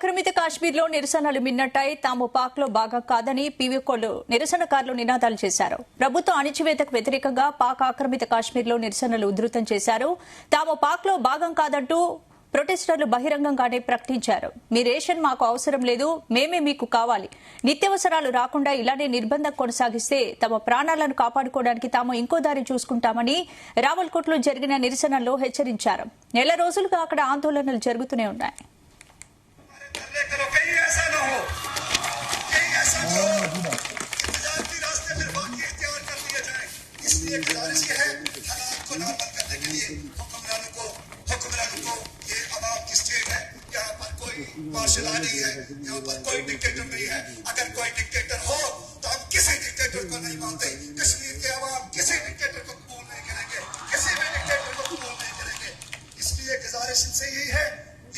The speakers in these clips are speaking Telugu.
ఆక్రమిత కాశ్మీర్లో నిరసనలు మిన్నట్టాయి. తాము పాక్లో భాగం కాదని పీవీకోలు నిరసనకారులు నినాదాలు చేశారు. ప్రభుత్వ అణచివేతకు వ్యతిరేకంగా పాక్ ఆక్రమిత కాశ్మీర్లో నిరసనలు ఉధృతం చేశారు. తాము పాక్లో భాగం కాదంటూ ప్రొటెస్టర్లు బహిరంగంగానే ప్రకటించారు. మీ రేషన్ మాకు అవసరం లేదు, మేమే మీకు కావాలి. నిత్యావసరాలు రాకుండా ఇలానే నిర్బంధం కొనసాగిస్తే తమ ప్రాణాలను కాపాడుకోవడానికి తాము ఇంకో దారి చూసుకుంటామని రావల్కోట్లో జరిగిన నిరసనల్లో హెచ్చరించారు. నెల రోజులుగా అక్కడ ఆందోళనలు జరుగుతూనే ఉన్నాయి. मार्शल नहीं है, यहाँ पर कोई डिक्टेटर नहीं है। अगर कोई डिक्टेटर हो तो हम किसी डिक्टेटर को नहीं मानते। कश्मीर के अवाम किसी डिक्टेटर को कबूल नहीं करेंगे, किसी भी डिक्टेटर को कबूल नहीं करेंगे। इसलिए गुजारिश इनसे यही है,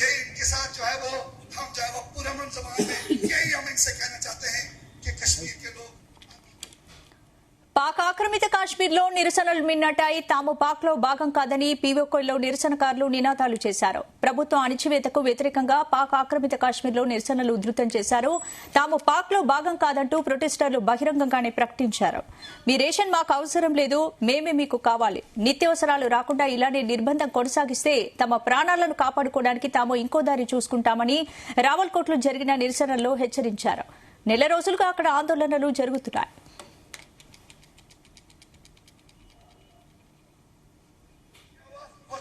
यही इनके साथ जो है वो हम जो है वो पुरअमन ज़माने में यही हम इनसे कहना चाहते हैं कि कश्मीर के लोग పాక్ ఆక్రమిత కాశ్మీర్లో నిరసనలు మిన్నట్టాయి. తాము పాక్లో భాగం కాదని పీవీకోలో నిరసనకారులు నినాదాలు చేశారు. ప్రభుత్వం అణచివేతకు వ్యతిరేకంగా పాక్ ఆక్రమిత కాశ్మీర్లో నిరసనలు ఉధృతం చేశారు. తాము పాక్లో భాగం కాదంటూ ప్రొటెస్టర్లు బహిరంగంగానే ప్రకటించారు. మీ రేషన్ మాకు అవసరం లేదు, మేమే మీకు కావాలి. నిత్యావసరాలు రాకుండా ఇలానే నిర్బంధం కొనసాగిస్తే తమ ప్రాణాలను కాపాడుకోవడానికి తాము ఇంకో దారి చూసుకుంటామని రావల్కోట్లో జరిగిన నిరసనల్లో హెచ్చరించారు. నెల రోజులుగా అక్కడ ఆందోళనలు జరుగుతున్నాయి.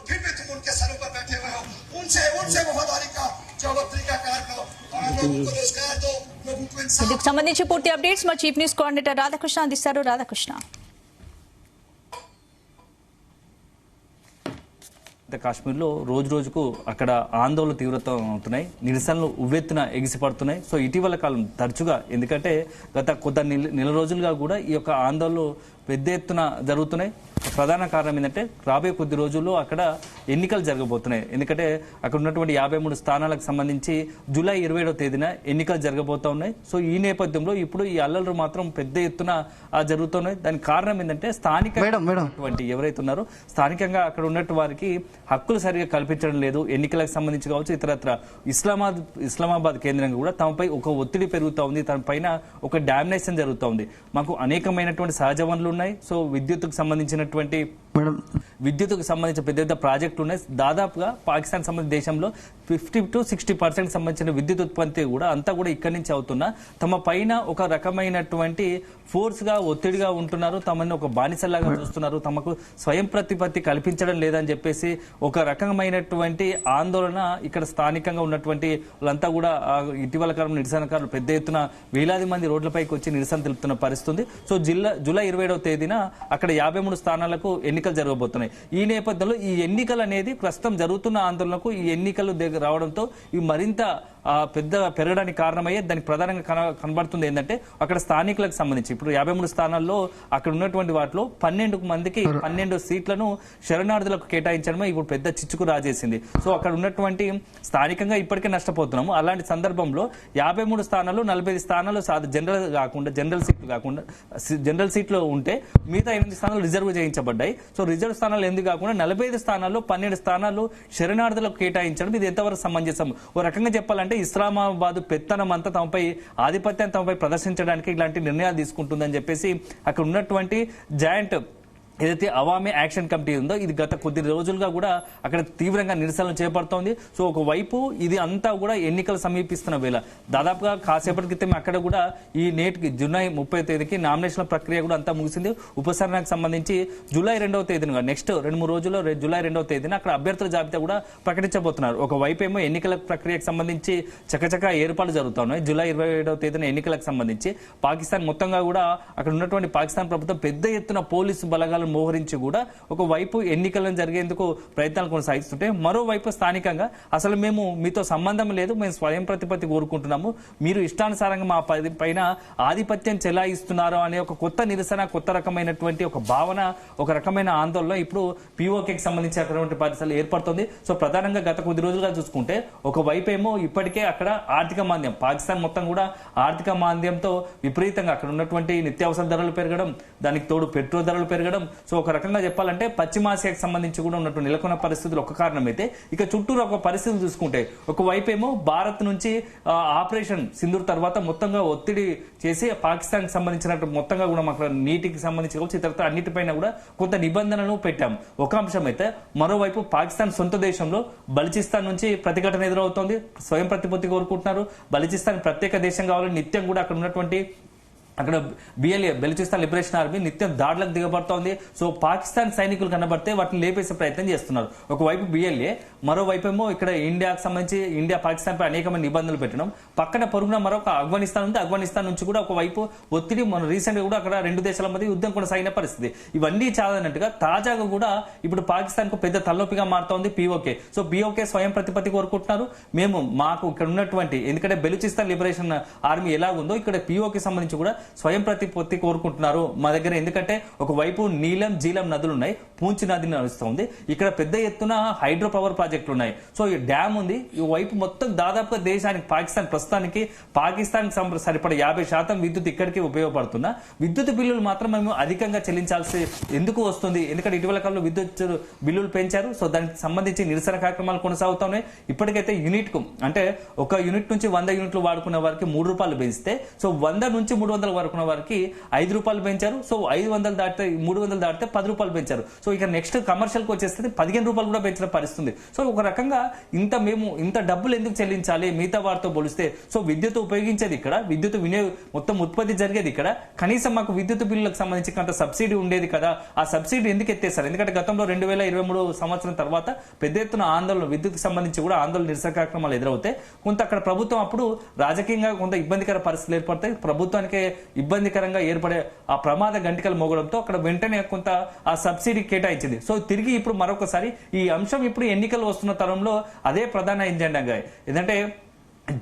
फिर भी तुम उनके सरों पर बैठे हुए हो, उनसे वफादारी का जो तरीका कार करो, लोगों को रोजगार दो, लोगों को इंसाफ। ఇందుకు సంబంధించి పూర్తి అప్డేట్స్ మా చీఫ్ న్యూస్ కోఆర్డినేటర్ రాధాకృష్ణ అందిస్తారు. రాధాకృష్ణ, కాశ్మీర్లో రోజు రోజుకు అక్కడ ఆందోళన తీవ్రతం అవుతున్నాయి, నిరసనలు ఉవ్వెత్తున ఎగిసిపడుతున్నాయి. సో ఇటీవల కాలం తరచుగా, ఎందుకంటే గత కొద్ది నెల రోజులుగా కూడా ఈ యొక్క ఆందోళనలు పెద్ద ఎత్తున జరుగుతున్నాయి. ప్రధాన కారణం ఏంటంటే రాబోయే కొద్ది రోజుల్లో అక్కడ ఎన్నికలు జరగబోతున్నాయి. ఎందుకంటే అక్కడ ఉన్నటువంటి 53 స్థానాలకు సంబంధించి జూలై 27వ తేదీన ఎన్నికలు జరగబోతా ఉన్నాయి. సో ఈ నేపథ్యంలో ఇప్పుడు ఈ అల్లర్లు మాత్రం పెద్ద ఎత్తున జరుగుతున్నాయి. దానికి కారణం ఏంటంటే స్థానిక ఎవరైతే ఉన్నారో స్థానికంగా అక్కడ ఉన్నట్టు వారికి హక్కులు సరిగా కల్పించడం లేదు. ఎన్నికలకు సంబంధించి కావచ్చు, ఇతరత్ర ఇస్లామాబాద్ కేంద్రంగా కూడా తమపై ఒక ఒత్తిడి పెరుగుతూ ఉంది. తన పైన ఒక డామినేషన్ జరుగుతూ ఉంది. మాకు అనేకమైనటువంటి సహజ వనరులు ఉన్నాయి. సో విద్యుత్తుకు సంబంధించిన పెద్ద పెద్ద ప్రాజెక్టులు ఉన్నాయి. దాదాపుగా పాకిస్తాన్ సంబంధించిన దేశంలో 50 to 60% సంబంధించిన విద్యుత్ ఉత్పత్తి కూడా అంతా కూడా ఇక్కడి నుంచి అవుతున్నా తమ పైన ఒక రకమైనటువంటి ఫోర్స్ గా ఒత్తిడిగా ఉంటున్నారు. తమని ఒక బానిసలాగా చూస్తున్నారు. తమకు స్వయం ప్రతిపత్తి కల్పించడం లేదని చెప్పేసి ఒక రకమైనటువంటి ఆందోళన ఇక్కడ స్థానికంగా ఉన్నటువంటి వాళ్ళంతా కూడా ఇటీవల కాలంలో నిరసనకారులు పెద్ద ఎత్తున వేలాది మంది రోడ్లపైకి వచ్చి నిరసన తెలుపుతున్న పరిస్థితి. సో జూలై 27వ తేదీన అక్కడ 53 స్థానాలకు ఎన్నికలు జరగబోతున్నాయి. ఈ నేపథ్యంలో ఈ ఎన్నికలు అనేది ప్రస్తుతం జరుగుతున్న ఆందోళనకు ఈ ఎన్నికలు రావడంతో ఇవి మరింత పెద్ద పెరగడానికి కారణమయ్యే దానికి ప్రధానంగా కనబడుతుంది ఏంటంటే అక్కడ స్థానికులకు సంబంధించి ఇప్పుడు 53 స్థానాల్లో అక్కడ ఉన్నటువంటి వాటిలో 12 మందికి 12 సీట్లను శరణార్థులకు కేటాయించడమే ఇప్పుడు పెద్ద చిచ్చుకు రాజేసింది. సో అక్కడ ఉన్నటువంటి స్థానికంగా ఇప్పటికే నష్టపోతున్నాము. అలాంటి సందర్భంలో 53 స్థానాలు 45 స్థానాలు జనరల్ సీట్లు ఉంటే మిగతా 8 స్థానాలు రిజర్వ్ చేయించబడ్డాయి. సో రిజర్వ్ స్థానాలు ఎందుకు కాకుండా 45 స్థానాల్లో 12 స్థానాలు శరణార్థులకు కేటాయించడం ఇది ఎంతవరకు సమంజసం? ఓ రకంగా చెప్పాలంటే ఇస్లామాబాద్ పెత్తనం అంతా తమపై ఆధిపత్యం తమపై ప్రదర్శించడానికి ఇలాంటి నిర్ణయాలు తీసుకుంటుందని చెప్పేసి అక్కడ ఉన్నటువంటి జాయింట్ ఏదైతే అవామీ యాక్షన్ కమిటీ ఉందో ఇది గత కొద్ది రోజులుగా కూడా అక్కడ తీవ్రంగా నిరసనలు చేపడుతోంది. సో ఒకవైపు ఇది అంతా కూడా ఎన్నికలు సమీపిస్తున్న వేళ దాదాపుగా కాసేపటి క్రితం అక్కడ కూడా ఈ నేటికి జూలై 30వ తేదీకి నామినేషన్ల ప్రక్రియ కూడా అంతా ముగిసింది. ఉపసంహరణకు సంబంధించి జూలై 2వ తేదీన నెక్స్ట్ 2-3 రోజుల్లో జూలై 2వ తేదీన అక్కడ అభ్యర్థుల జాబితా కూడా ప్రకటించబోతున్నారు. ఒకవైపు ఏమో ఎన్నికల ప్రక్రియకు సంబంధించి చకచకా ఏర్పాట్లు జరుగుతున్నాయి. జూలై 27వ తేదీన ఎన్నికలకు సంబంధించి పాకిస్తాన్ మొత్తంగా కూడా అక్కడ ఉన్నటువంటి పాకిస్తాన్ ప్రభుత్వం పెద్ద ఎత్తున పోలీసు బలగాలు మోహరించి కూడా ఒకవైపు ఎన్నికలను జరిగేందుకు ప్రయత్నాలు కొనసాగిస్తుంటే మరోవైపు స్థానికంగా అసలు మేము మీతో సంబంధం లేదు, మేము స్వయం ప్రతిపత్తి కోరుకుంటున్నాము, మీరు ఇష్టానుసారంగా మా పైన ఆధిపత్యం చెలాయిస్తున్నారు అనే ఒక కొత్త నిరసన, కొత్త రకమైనటువంటి ఒక భావన, ఒక రకమైన ఆందోళన ఇప్పుడు పీఓకేకి సంబంధించినటువంటి పరిస్థితులు ఏర్పడుతుంది. సో ప్రధానంగా గత కొద్ది రోజులుగా చూసుకుంటే ఒకవైపు ఏమో ఇప్పటికే అక్కడ ఆర్థిక మాంద్యం, పాకిస్తాన్ మొత్తం కూడా ఆర్థిక మాంద్యంతో విపరీతంగా అక్కడ ఉన్నటువంటి నిత్యావసర ధరలు పెరగడం, దానికి తోడు పెట్రోల్ ధరలు పెరగడం, సో ఒక రకంగా చెప్పాలంటే పశ్చిమాసియాకి సంబంధించి కూడా ఉన్నటువంటి నెలకొన్న పరిస్థితులు ఒక కారణం అయితే, ఇక చుట్టూరు ఒక పరిస్థితి చూసుకుంటే ఒకవైపు ఏమో భారత్ నుంచి ఆపరేషన్ సింధూర్ తర్వాత మొత్తంగా ఒత్తిడి చేసి పాకిస్తాన్ కి సంబంధించిన మొత్తంగా కూడా మాకు నీటికి సంబంధించి కావచ్చు ఇతరత్ర అన్నిటిపైన కూడా కొంత నిబంధనలు పెట్టాము ఒక అంశం అయితే, మరోవైపు పాకిస్తాన్ సొంత దేశంలో బలూచిస్తాన్ నుంచి ప్రతిఘటన ఎదురవుతోంది, స్వయం ప్రతిపత్తి కోరుకుంటున్నారు, బలూచిస్తాన్ ప్రత్యేక దేశం కావాలని నిత్యం కూడా అక్కడ ఉన్నటువంటి అక్కడ బిఎల్ఏ బెలూచిస్తాన్ లిబరేషన్ ఆర్మీ నిత్యం దాడులకు దిగబడుతోంది. సో పాకిస్తాన్ సైనికులు కనబడితే వాటిని లేపేసే ప్రయత్నం చేస్తున్నారు. ఒకవైపు బిఎల్ఏ, మరోవైపు ఏమో ఇక్కడ ఇండియాకు సంబంధించి ఇండియా పాకిస్తాన్ పై అనేకమైన నిబంధనలు పెట్టడం, పక్కన పొరుగున మరొక ఆఫ్ఘనిస్తాన్ ఉంది, ఆఫ్ఘనిస్తాన్ నుంచి కూడా ఒకవైపు ఒత్తిడి, మన రీసెంట్ గా కూడా అక్కడ రెండు దేశాల మధ్య యుద్ధం కొనసాగిన పరిస్థితి. ఇవన్నీ చాలన్నట్టుగా తాజాగా కూడా ఇప్పుడు పాకిస్తాన్ కు పెద్ద తలనొప్పిగా మారుతోంది పిఓకే. సో పిఓకే స్వయం ప్రతిపత్తి కోరుకుంటున్నారు. మేము మాకు ఇక్కడ ఉన్నటువంటి, ఎందుకంటే బెలూచిస్తాన్ లిబరేషన్ ఆర్మీ ఎలా ఉందో ఇక్కడ పిఓకే సంబంధించి కూడా స్వయం ప్రతిపత్తి కోరుకుంటున్నారు మా దగ్గర. ఎందుకంటే ఒకవైపు నీలం జీలం నదులు ఉన్నాయి, పూంచ్ నది నడుస్తుంది, ఇక్కడ పెద్ద ఎత్తున హైడ్రో పవర్ ప్రాజెక్టులు ఉన్నాయి. సో ఈ డ్యామ్ ఉంది, ఈ వైపు మొత్తం దాదాపుగా దేశానికి పాకిస్తాన్ ప్రస్తుతానికి పాకిస్తాన్ సరిపడా 50% విద్యుత్ ఇక్కడికి ఉపయోగపడుతున్నా విద్యుత్ బిల్లులు మాత్రం మేము అధికంగా చెల్లించాల్సి ఎందుకు వస్తుంది? ఎందుకంటే ఇటీవల కాలంలో విద్యుత్ బిల్లులు పెంచారు. సో దానికి సంబంధించి నిరసన కార్యక్రమాలు కొనసాగుతున్నాయి. ఇప్పటికైతే యూనిట్ కు, అంటే ఒక యూనిట్ నుంచి 100 యూనిట్లు వాడుకున్న వారికి 3 రూపాయలు పెంచితే, సో 100 నుంచి 300 వరకున్న వారికి 5 రూపాయలు పెంచారు. సో 500 దాటితే 300 దాటితే 10 రూపాయలు పెంచారు. సో ఇక నెక్స్ట్ కమర్షియల్ కి వచ్చేస్తే 15 రూపాయలు కూడా పెంచిన పరిస్థితుంది. సో ఒక రకంగా మేము ఇంత డబ్బులు ఎందుకు చెల్లించాలి మిగతా వారితో పోలిస్తే? సో విద్యుత్ ఉపయోగించేది ఇక్కడ, విద్యుత్ వినియోగం మొత్తం ఉత్పత్తి జరిగేది ఇక్కడ, కనీసం మాకు విద్యుత్ బిల్లులకు సంబంధించి కొంత సబ్సిడీ ఉండేది కదా, ఆ సబ్సిడీ ఎందుకు ఎత్తేసారు? ఎందుకంటే గతంలో 2023 సంవత్సరం తర్వాత పెద్ద ఎత్తున ఆందోళన, విద్యుత్ సంబంధించి కూడా ఆందోళన నిరసన కార్యక్రమాలు ఎదురవుతాయి. కొంత అక్కడ ప్రభుత్వం అప్పుడు రాజకీయంగా కొంత ఇబ్బందికర పరిస్థితులు ఏర్పడతాయి, ప్రభుత్వానికి ఇబ్బందికరంగా ఏర్పడే ఆ ప్రమాద గంటికలు మోగడంతో అక్కడ వెంటనే కొంత ఆ సబ్సిడీ కేటాయించింది. సో తిరిగి ఇప్పుడు మరొకసారి ఈ అంశం ఇప్పుడు ఎన్నికలు వస్తున్న తరంలో అదే ప్రధాన ఎజెండాగా, ఏంటంటే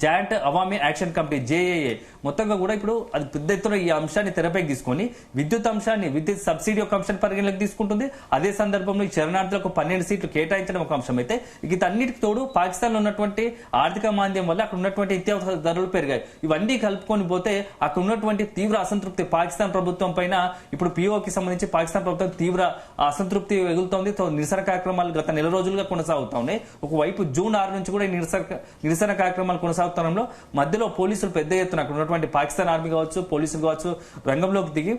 joint Awami action committee JAA మొత్తంగా కూడా ఇప్పుడు అది పెద్ద ఎత్తున ఈ అంశాన్ని తెరపైకి తీసుకొని విద్యుత్ అంశాన్ని, విద్యుత్ సబ్సిడీ ఒక అంశాన్ని పరిగణలోకి తీసుకుంటుంది. అదే సందర్భంలో ఈ శరణార్థులకు 12 సీట్లు కేటాయించడం ఒక అంశం అయితే, వీటన్నిటికి తోడు పాకిస్తాన్ లో ఉన్నటువంటి ఆర్థిక మాంద్యం వల్ల అక్కడ ఉన్నటువంటి నిత్యావసర ధరలు పెరిగాయి. ఇవన్నీ కలుపుకొని పోతే అక్కడ ఉన్నటువంటి తీవ్ర అసంతృప్తి పాకిస్తాన్ ప్రభుత్వం పైన ఇప్పుడు పిఓకి సంబంధించి పాకిస్తాన్ ప్రభుత్వం తీవ్ర అసంతృప్తి ఎగులుతోంది. నిరసన కార్యక్రమాలు గత నెల రోజులుగా కొనసాగుతా ఉన్నాయి. ఒకవైపు జూన్ 6 నుంచి కూడా నిరసన కార్యక్రమాలు కొనసాగుతడంలో మధ్యలో పోలీసులు పెద్ద ఎత్తున అక్కడ ఉన్నటువంటి పాకిస్తాన్ ఆర్మీ కావచ్చు, పోలీసులు కావచ్చు రంగంలోకి దిగి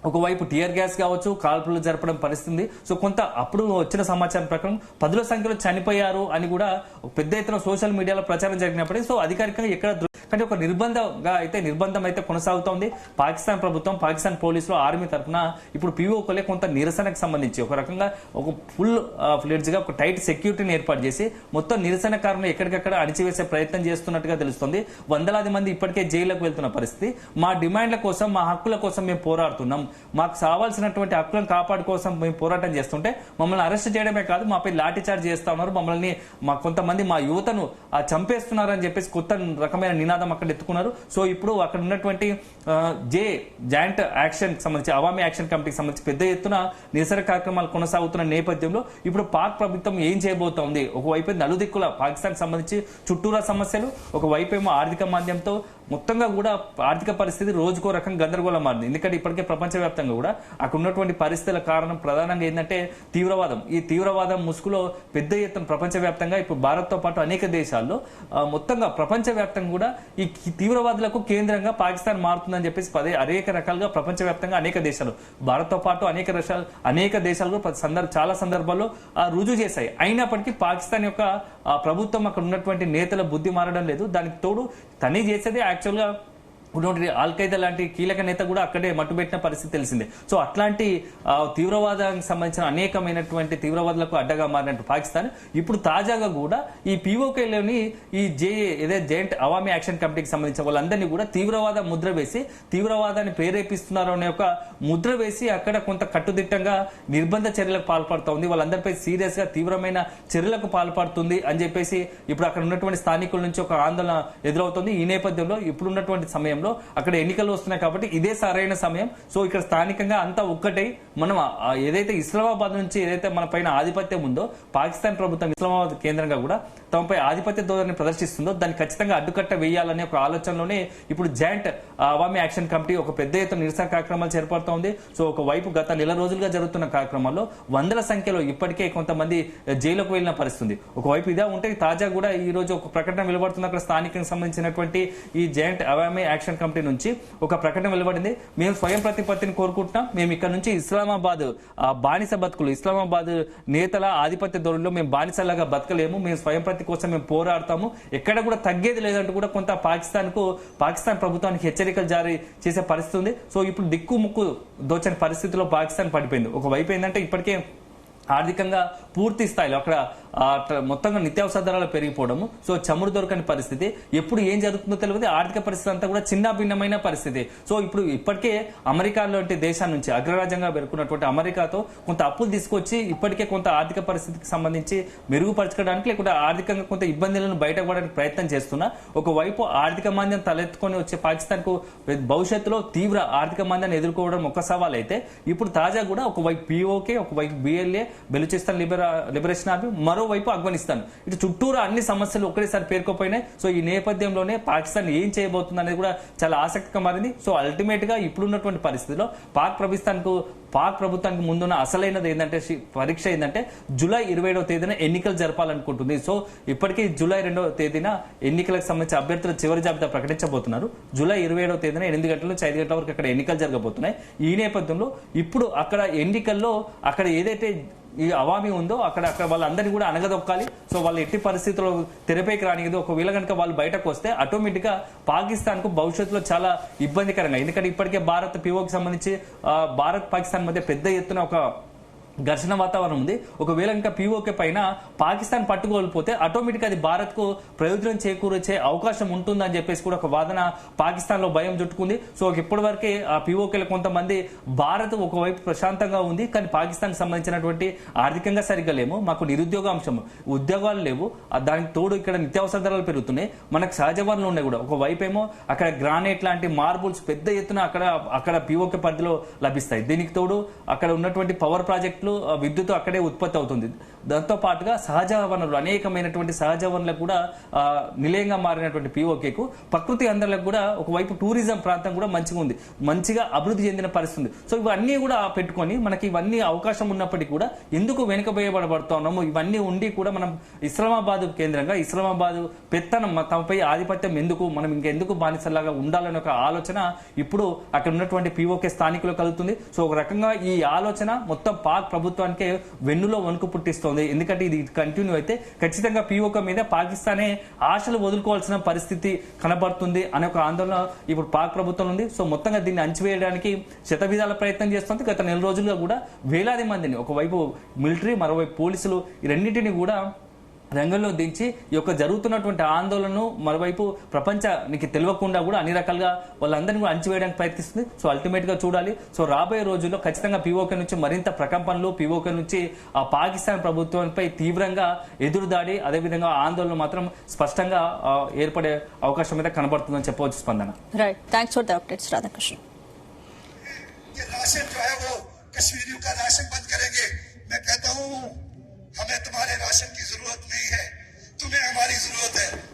ఒకవైపు టియర్ గ్యాస్ కావచ్చు, కాల్పులు జరపడం పరిస్థితి. సో కొంత అప్పుడు వచ్చిన సమాచారం ప్రకారం 10ల సంఖ్యలో చనిపోయారు అని కూడా పెద్ద ఎత్తున సోషల్ మీడియాలో ప్రచారం జరిగినప్పటికీ సో అధికారికంగా ఎక్కడ కానీ ఒక నిర్బంధం అయితే కొనసాగుతోంది. పాకిస్తాన్ ప్రభుత్వం, పాకిస్తాన్ పోలీసులు, ఆర్మీ తరఫున ఇప్పుడు పిఓకోలే కొంత నిరసనకు సంబంధించి ఒక రకంగా ఒక ఫుల్ ఫ్లెడ్జ్ గా ఒక టైట్ సెక్యూరిటీని ఏర్పాటు చేసి మొత్తం నిరసనకారులను ఎక్కడికక్కడ అణిచివేసే ప్రయత్నం చేస్తున్నట్టుగా తెలుస్తుంది. వందలాది మంది ఇప్పటికే జైలుకు వెళ్తున్న పరిస్థితి. మా డిమాండ్ల కోసం, మా హక్కుల కోసం మేము పోరాడుతున్నాం, మాకు కావాల్సినటువంటి హక్కులను కాపాడుకోసం మేము పోరాటం చేస్తుంటే మమ్మల్ని అరెస్ట్ చేయడమే కాదు మాపై లాఠీ చార్జ్ చేస్తా ఉన్నారు, మమ్మల్ని కొంతమంది మా యువతను చంపేస్తున్నారు అని చెప్పేసి కొత్త రకమైన నినాదం అక్కడ ఎత్తుకున్నారు. సో ఇప్పుడు అక్కడ ఉన్నటువంటి జాయింట్ యాక్షన్ సంబంధించి అవామీ యాక్షన్ కమిటీకి సంబంధించి పెద్ద ఎత్తున నిరసన కార్యక్రమాలు కొనసాగుతున్న నేపథ్యంలో ఇప్పుడు పాక్ ప్రభుత్వం ఏం చేయబోతోంది? ఒకవైపు నలుదిక్కుల పాకిస్తాన్ సంబంధించి చుట్టూరా సమస్యలు, ఒకవైపు ఏమో ఆర్థిక మాంద్యంతో మొత్తంగా కూడా ఆర్థిక పరిస్థితి రోజుకో రకం గందరగోళం మారింది. ఎందుకంటే ఇప్పటికే ప్రపంచవ్యాప్తంగా కూడా అక్కడ ఉన్నటువంటి పరిస్థితుల కారణం ప్రధానంగా ఏంటంటే తీవ్రవాదం. ఈ తీవ్రవాదం ముసుగులో పెద్ద ఎత్తున ప్రపంచవ్యాప్తంగా ఇప్పుడు భారత్ తో పాటు అనేక దేశాల్లో మొత్తంగా ప్రపంచవ్యాప్తంగా కూడా ఈ తీవ్రవాదులకు కేంద్రంగా పాకిస్తాన్ మారుతుందని చెప్పేసి అనేక రకాలుగా ప్రపంచవ్యాప్తంగా అనేక దేశాలు, భారత్ తో పాటు అనేక దేశాలు చాలా సందర్భాల్లో రుజువు చేశాయి. అయినప్పటికీ పాకిస్తాన్ యొక్క ప్రభుత్వం అక్కడ ఉన్నటువంటి నేతల బుద్ధి మారడం లేదు. దానికి తోడు తనే చేసేది యాక్చువల్గా అల్ ఖైదా లాంటి కీలక నేత కూడా అక్కడే మట్టుబెట్టిన పరిస్థితి తెలిసిందే. సో అట్లాంటి తీవ్రవాదానికి సంబంధించిన అనేకమైనటువంటి తీవ్రవాదులకు అడ్డగా మారినట్టు పాకిస్తాన్ ఇప్పుడు తాజాగా కూడా ఈ పిఓకేలోని ఈ జాయింట్ అవామీ యాక్షన్ కమిటీకి సంబంధించిన వాళ్ళందరినీ కూడా తీవ్రవాద ముద్ర వేసి తీవ్రవాదాన్ని ప్రేరేపిస్తున్నారు అనే ఒక ముద్ర వేసి అక్కడ కొంత కట్టుదిట్టంగా నిర్బంధ చర్యలకు పాల్పడుతోంది. వాళ్ళందరిపై సీరియస్ గా తీవ్రమైన చర్యలకు పాల్పడుతుంది అని చెప్పేసి ఇప్పుడు అక్కడ ఉన్నటువంటి స్థానికుల నుంచి ఒక ఆందోళన ఎదురవుతుంది. ఈ నేపథ్యంలో ఇప్పుడున్నటువంటి సమయంలో నేపథ్యంలో అక్కడ ఎన్నికలు వస్తున్నాయి కాబట్టి ఇదే సరైన సమయం. సో ఇక్కడ స్థానికంగా అంతా ఒక్కటై మనం ఏదైతే ఇస్లామాబాద్ నుంచి ఏదైతే మన పైన ఆధిపత్యం ఉందో పాకిస్తాన్ ప్రభుత్వం ఇస్లామాబాద్ కేంద్రంగా కూడా తమపై ఆధిపత్య ధోరణిని ప్రదర్శిస్తుందో దాన్ని ఖచ్చితంగా అడ్డుకట్ట వేయాలనే ఒక ఆలోచనలోనే ఇప్పుడు జాయింట్ అవామీ యాక్షన్ కమిటీ ఒక పెద్ద ఎత్తున నిరసన కార్యక్రమాలు చేపడుతోంది. సో ఒకవైపు గత నెల రోజులుగా జరుగుతున్న కార్యక్రమాల్లో వందల సంఖ్యలో ఇప్పటికే కొంతమంది జైలుకు వెళ్లిన పరిస్థితి. ఒకవైపు ఇదే ఉంటే తాజా కూడా ఈ రోజు ఒక ప్రకటన వెలువడుతుంది. అక్కడ స్థానికంగా సంబంధించినటువంటి ఈ జాయింట్ అవామీ యాక్షన్ కమిటీ నుంచి ఒక ప్రకటన వెలువడింది. మేము స్వయం ప్రతిపత్తిని కోరుకుంటున్నాం. మేము ఇక్కడ నుంచి ఇస్లామాబాద్ బానిస బతుకులు, ఇస్లామాబాద్ నేతల ఆధిపత్య ధోరణిలో మేము బానిసలాగా బతకలేము. మేము స్వయం ప్రతి కోసం మేము పోరాడతాము. ఎక్కడ కూడా తగ్గేది లేదంటూ కూడా కొంత పాకిస్తాన్ ప్రభుత్వానికి హెచ్చరికలు జారీ చేసే పరిస్థితి ఉంది. సో ఇప్పుడు దిక్కు ముక్కు దోచని పరిస్థితిలో పాకిస్తాన్ పడిపోయింది. ఒకవైపు ఏంటంటే ఇప్పటికే ఆర్థికంగా పూర్తి స్థాయిలో అక్కడ మొత్తంగా నిత్యావసర ధరలు పెరిగిపోవడము, సో చమురు దొరకని పరిస్థితి, ఎప్పుడు ఏం జరుగుతుందో తెలియదు. ఆర్థిక పరిస్థితి అంతా కూడా చిన్న భిన్నమైన పరిస్థితి. సో ఇప్పుడు ఇప్పటికే అమెరికా లాంటి దేశాల నుంచి అగ్రరాజ్యంగా పెరుగుతున్నటువంటి అమెరికాతో కొంత అప్పులు తీసుకొచ్చి ఇప్పటికే కొంత ఆర్థిక పరిస్థితికి సంబంధించి మెరుగుపరచుకోవడానికి లేకుంటే ఆర్థికంగా కొంత ఇబ్బందులను బయటపడడానికి ప్రయత్నం చేస్తున్నా. ఒకవైపు ఆర్థిక మాంద్యం తలెత్తుకొని వచ్చే పాకిస్తాన్ కు భవిష్యత్తులో తీవ్ర ఆర్థిక మాంద్యాన్ని ఎదుర్కోవడం ఒక సవాల్ అయితే, ఇప్పుడు తాజా కూడా ఒకవైపు పిఓకే, ఒకవైపు బిఎల్ఏ బెలూచిస్తాన్ లిబరేషన్ ఆర్మీ, మరోవైపు ఆఫ్ఘనిస్తాన్, ఇటు చుట్టూరా అన్ని సమస్యలు ఒకేసారి పేర్కొపోయినాయి. సో ఈ నేపథ్యంలోనే పాకిస్తాన్ ఏం చేయబోతుంది అనేది కూడా చాలా ఆసక్తిగా మారింది. సో అల్టిమేట్ గా ఇప్పుడున్నటువంటి పరిస్థితిలో పాక్ ప్రభుత్వానికి ముందున్న అసలైనది ఏంటంటే పరీక్ష ఏంటంటే జూలై 27వ తేదీన ఎన్నికలు జరపాలనుకుంటుంది. సో ఇప్పటికీ జూలై 2వ తేదీన ఎన్నికలకు సంబంధించి అభ్యర్థుల చివరి జాబితా ప్రకటించబోతున్నారు. జూలై 27వ తేదీన 8 గంటల నుంచి 5 గంటల వరకు అక్కడ ఎన్నికలు జరగబోతున్నాయి. ఈ నేపథ్యంలో ఇప్పుడు అక్కడ ఎన్నికల్లో అక్కడ ఏదైతే ఈ అవామీ ఉందో అక్కడ వాళ్ళందరినీ కూడా అనగదొక్కాలి. సో వాళ్ళు ఎట్టి పరిస్థితుల్లో తెరపైకి రానిది. ఒకవేళ కనుక వాళ్ళు బయటకు వస్తే ఆటోమేటిక్ గా పాకిస్తాన్ కు భవిష్యత్తులో చాలా ఇబ్బందికరంగా, ఎందుకంటే ఇప్పటికే భారత్ పిఓకి సంబంధించి భారత్ పాకిస్తాన్ మధ్య పెద్ద ఎత్తున ఒక ఘర్షణ వాతావరణం ఉంది. ఒకవేళ ఇంకా పిఓకే పైన పాకిస్తాన్ పట్టుకోలిపోతే ఆటోమేటిక్ అది భారత్ కు ప్రయోజనం చేకూర్చే అవకాశం ఉంటుందని చెప్పేసి కూడా ఒక వాదన పాకిస్తాన్ లో భయం చుట్టుకుంది. సో ఇప్పటి వరకే ఆ పిఓకేలు కొంతమంది భారత్ ఒకవైపు ప్రశాంతంగా ఉంది, కానీ పాకిస్తాన్ సంబంధించినటువంటి ఆర్థికంగా సరిగ్గా లేము, మాకు నిరుద్యోగ అంశం, ఉద్యోగాలు లేవు, దానికి తోడు ఇక్కడ నిత్యావసర ధరలు పెరుగుతున్నాయి, మనకు సహజ వనరులు ఉన్నాయి కూడా. ఒకవైపు ఏమో అక్కడ గ్రానైట్ లాంటి మార్బుల్స్ పెద్ద ఎత్తున అక్కడ పిఓకే పరిధిలో లభిస్తాయి. దీనికి తోడు అక్కడ ఉన్నటువంటి పవర్ ప్రాజెక్ట్ విద్యుత్ అక్కడే ఉత్పత్తి అవుతుంది. దాంతో పాటుగా సహజ వనరులు, అనేకమైనటువంటి సహజ వనరులకు కూడా నిలయంగా మారినటువంటి పిఓకేకు ప్రకృతి అందరులకు కూడా ఒకవైపు టూరిజం ప్రాంతం కూడా మంచిగా ఉంది, మంచిగా అభివృద్ధి చెందిన పరిస్థితి. సో ఇవన్నీ కూడా పెట్టుకొని మనకి ఇవన్నీ అవకాశం ఉన్నప్పటికీ కూడా ఎందుకు వెనుకబోయబడబడుతున్నాము, ఇవన్నీ ఉండి కూడా మనం ఇస్లామాబాద్ కేంద్రంగా ఇస్లామాబాద్ పెత్తనం తమపై ఆధిపత్యం ఎందుకు, మనం ఇంకెందుకు బానిసలాగా ఉండాలనే ఒక ఆలోచన ఇప్పుడు అక్కడ ఉన్నటువంటి పిఓకే స్థానికులు కలుగుతుంది. సో ఒక రకంగా ఈ ఆలోచన మొత్తం పాక్ ప్రభుత్వానికే వెన్నులో వణుకు పుట్టిస్తోంది. ఎందుకంటే ఇది కంటిన్యూ అయితే ఖచ్చితంగా పిఓకే మీద పాకిస్తానే ఆశలు వదులుకోవాల్సిన పరిస్థితి కనబడుతుంది అనే ఒక ఆందోళన ఇప్పుడు పాక్ ప్రభుత్వం ఉంది. సో మొత్తంగా దీన్ని అణచివేయడానికి శతవిధాల ప్రయత్నం చేస్తుంది. గత నెల రోజులుగా కూడా వేలాది మందిని, ఒకవైపు మిలిటరీ, మరోవైపు పోలీసులు, ఈ రెండింటిని కూడా రంగంలో దించి ఈ యొక్క జరుగుతున్నటువంటి ఆందోళనను మరోవైపు ప్రపంచానికి తెలియకుండా కూడా అన్ని రకాలుగా వాళ్ళందరినీ కూడా అణచివేయడానికి ప్రయత్నిస్తుంది. సో అల్టిమేట్ గా చూడాలి. సో రాబోయే రోజుల్లో ఖచ్చితంగా పిఓకే నుంచి మరింత ప్రకంపనలు, పిఓకే నుంచి ఆ పాకిస్తాన్ ప్రభుత్వంపై తీవ్రంగా ఎదురుదాడి, అదేవిధంగా ఆందోళన మాత్రం స్పష్టంగా ఏర్పడే అవకాశం అయితే కనబడుతుందని చెప్పవచ్చు. స్పందన. Right, thanks for the updates Radhakrishna. Ration जो है वो कश्मीरियों का राशन बंद करेंगे. मैं कहता हूँ हमें तुम्हारे राशन की जरूरत नहीं है, तुम्हें हमारी जरूरत है.